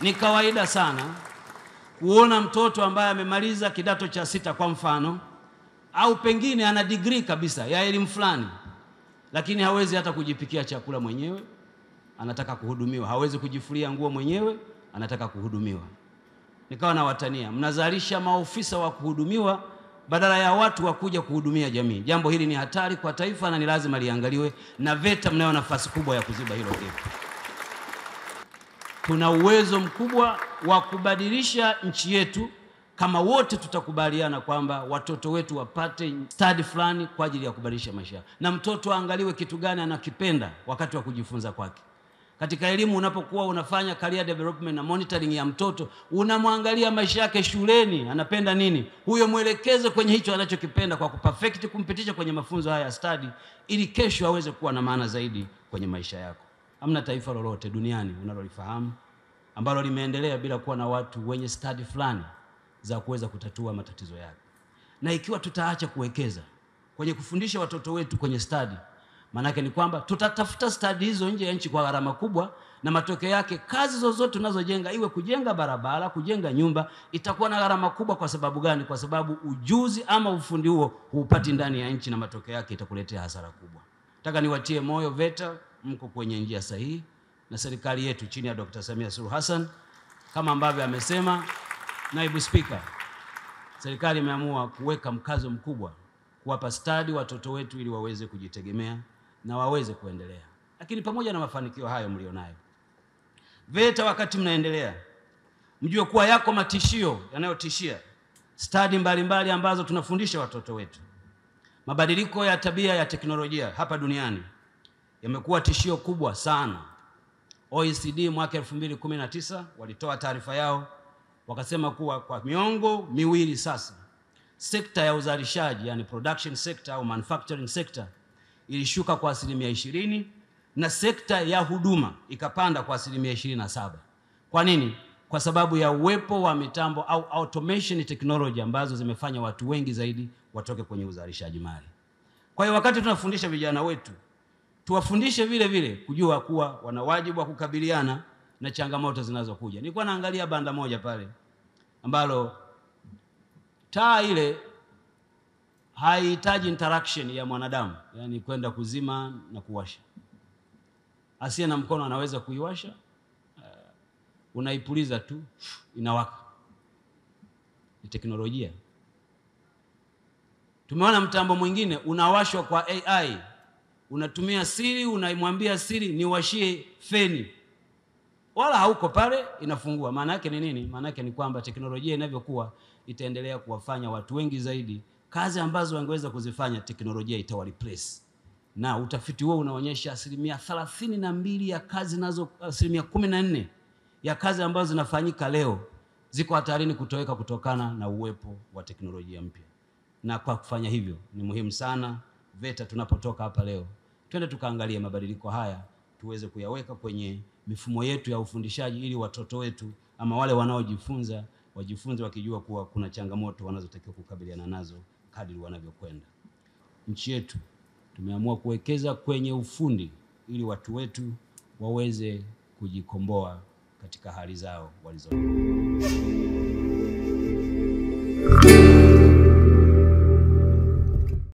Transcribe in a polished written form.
Ni kawaida sana kuona mtoto ambaye amemaliza kidato cha 6 kwa mfano, au pengine ana degree kabisa ya elimu fulani, lakini hawezi hata kujipikia chakula mwenyewe, anataka kuhudumiwa. Hawezi kujifulia nguo mwenyewe, anataka kuhudumiwa. Nikawa na watania, mnazalisha maofisa wa kuhudumiwa badala ya watu wa kuja kuhudumia jamii. Jambo hili ni hatari kwa taifa na ni lazima liangaliwe, na VETA mnayo nafasi kubwa ya kuziba hilo gap. Tuna uwezo mkubwa wa kubadilisha nchi yetu kama wote tutakubaliana kwamba watoto wetu wapate study fulani kwa ajili ya kubadilisha maisha. Na mtoto aangaliwe kitu gani anakipenda wakati wa kujifunza kwake. Katika elimu, unapokuwa unafanya career development na monitoring ya mtoto, unamwangalia maisha yake shuleni, anapenda nini, huyo mwelekeze kwenye hicho anachokipenda kwa kuperfect, kumpitisha kwenye mafunzo haya ya study, ili kesho aweze kuwa na maana zaidi kwenye maisha yako. Hamna taifa lolote duniani unalolifahamu ambalo limeendelea bila kuwa na watu wenye study fulani za kuweza kutatua matatizo yake. Na ikiwa tutaacha kuwekeza kwenye kufundisha watoto wetu kwenye study, manake ni kwamba tutatafuta study hizo nje ya nchi kwa gharama kubwa, na matokeo yake kazi zozote tunazojenga, iwe kujenga barabara, kujenga nyumba, itakuwa na gharama kubwa. Kwa sababu gani? Kwa sababu ujuzi ama ufundi huo huupati ndani ya nchi, na matokeo yake itakuletea hasara kubwa. Nataka niwatie moyo VETA, mko kwenye njia sahihi, na serikali yetu chini ya Dr. Samia Suluhu Hassan, kama ambavyo amesema Naibu Spika, serikali imeamua kuweka mkazo mkubwa kuwapa study watoto wetu ili waweze kujitegemea na waweze kuendelea. Lakini pamoja na mafanikio hayo mlionayo, VETA wakati mnaendelea, mjue kuwa yako matishio yanayotishia study mbalimbali ambazo tunafundisha watoto wetu. Mabadiliko ya tabia ya teknolojia hapa duniani yamekuwa tishio kubwa sana. OECD mwaka 2019 walitoa taarifa yao, wakasema kuwa kwa miongo miwili sasa, sekta ya uzalishaji, yani production sector au manufacturing sector, ilishuka kwa 20%, na sekta ya huduma ikapanda kwa 27%. Kwa nini? Kwa sababu ya uwepo wa mitambo au automation technology ambazo zimefanya watu wengi zaidi watoke kwenye uzalishaji mali. Kwa hiyo wakati tunafundisha vijana wetu, tuwafundishe vile vile kujua kuwa wana wajibu wa kukabiliana na changamoto zinazokuja. Nilikuwa naangalia banda moja pale ambalo taa ile haihitaji interaction ya mwanadamu, yani kwenda kuzima na kuwasha. Asiye na mkono anaweza kuiwasha, unaipuliza tu inawaka. Ni teknolojia. Tumeona mtambo mwingine unawashwa kwa AI. Unatumia siri, unaimwambia siri niwashie feni, wala hauko pale, inafungua. Maana yake ni nini? Maana yake ni kwamba teknolojia inavyokuwa itaendelea kuwafanya watu wengi zaidi kazi ambazo wangeweza kuzifanya, teknolojia itawareplace. Na utafiti huo unaonyesha 32% ya kazi nazo, 14% ya kazi ambazo zinafanyika leo ziko hatarini kutoweka kutokana na uwepo wa teknolojia mpya. Na kwa kufanya hivyo, ni muhimu sana VETA tunapotoka hapa leo, twende tukaangalia mabadiliko haya, tuweze kuyaweka kwenye mifumo yetu ya ufundishaji, ili watoto wetu ama wale wanaojifunza wajifunze wakijua kuwa kuna changamoto wanazotakiwa kukabiliana nazo kadri wanavyokwenda. Nchi yetu tumeamua kuwekeza kwenye ufundi ili watu wetu waweze kujikomboa katika hali zao walizo.